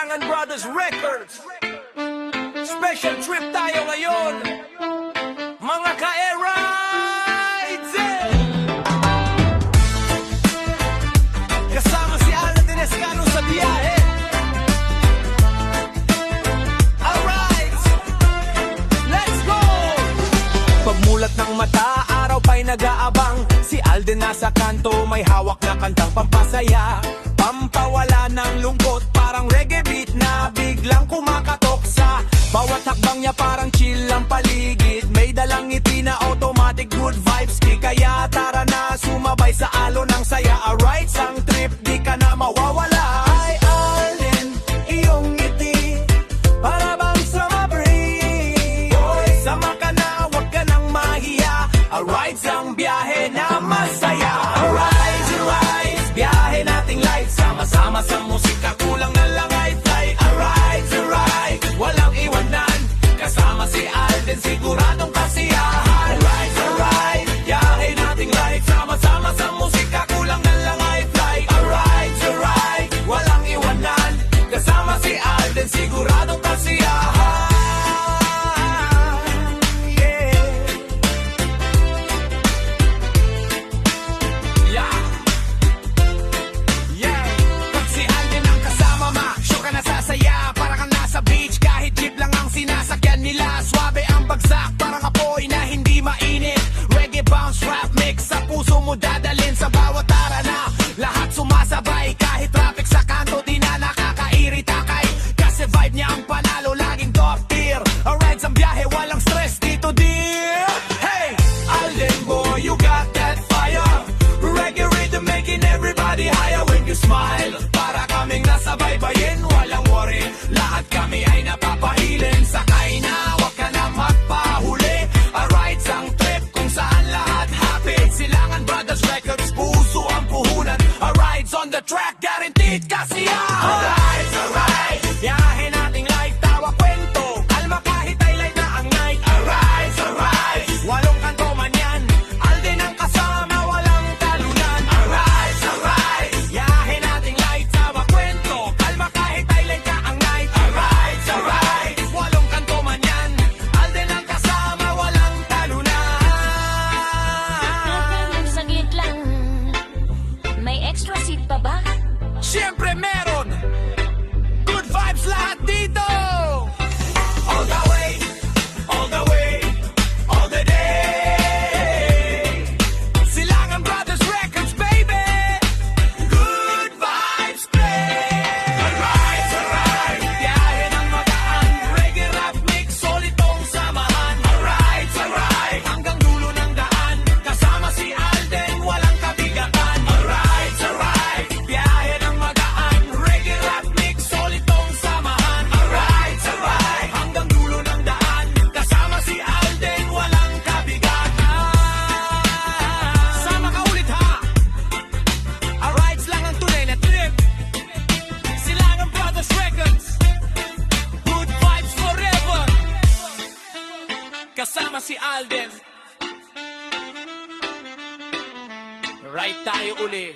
Silangan Brothers Records. Special trip tayo ngayon, mga ka-Rides! Kasama si Alan Dinescano sa biyahe. Alright, let's go! Pagmulat ng mata, araw pa'y nag-aabang. Si Alden nasa kanto, may hawak na kantang pampasaya, pampawala ng lungkot, parang reggae beat na biglang kumakatok sa bawat hakbang niya, parang chill ang paligid. May dalang ngiti na automatic good vibes kick. Kaya tara na, sumabay sa alon ng saya. Alright, sang trip, di ka na mawawala. Ay, Alden, iyong ngiti para bang summer breeze. Sama ka na, wag ka nang mahiya. Alright, sang biyahe na masaya. Alright, alright, biyahe nating light. Sama-sama sa musika, kulang na lang ay fly. Alright, alright, walang iwanan. Kasama si Alden, siguradong kasiyahan. Alright, alright, biyahe nating light. Sama-sama sa musika, kulang na lang ay fly. Alright, alright, walang iwanan. Kasama si Alden, siguradong kasiyahan. Sinasakyan nila, swabe ang bagsak, parang apoy na hindi mainit. Reggae bounce, rap mix, sa puso mo dadalhin sa bawat arana. Lahat sumasabay, kahit traffic sa kanto, di na nakakairita kay. Kasi vibe niya ang panalo, laging top tier. Alright, sa biyahe, walang stress dito, dear. Hey, Alden boy, you got that fire. Reggae rhythm making everybody higher. When you smile, para kaming nasa baybayin, walang worry, lahat kami ay napapahilin. Sakay na, wag ka na magpahuli. Alright, sang trip kung saan lahat happy. Silangan Brothers Records, puso ang puhunan. Alright, on the track, guaranteed kasiyahan. Alright, alright, biyahe nating light, tawa kwento, kalma kahit ay light na ang night. Alright, alright, walong kanto man yan, Alden ang kasama, walang talunan. Alright, alright, biyahe nating light, tawa kwento, kalma kahit ay light na ang night. Alright, alright, walong kanto man yan, Alden ang kasama, walang talunan. Saglit lang, may extra seat pa ba? Siyempre meron! Good vibes lahat dito! All the way, all the way, all the day. Silangan Brothers Records, baby! Good vibes, play! Alright, alright, biyahe ng magaan. Reggae rap mix, solid tong samahan. Alright, alright, hanggang dulo ng daan. Kasama si Alden, walang kabigatan. Alright, alright, biyahe ng magaan. Reggae rap mix, solid tong samahan. Alright, alright, hanggang dulo ng daan. Kasama si Alden, walang kabigatan. Sama ka ulit ha. Alright, lang ang tunay na trip. Silangan Brothers Records, good vibes forever. Kasama si Alden. Right tayo uli.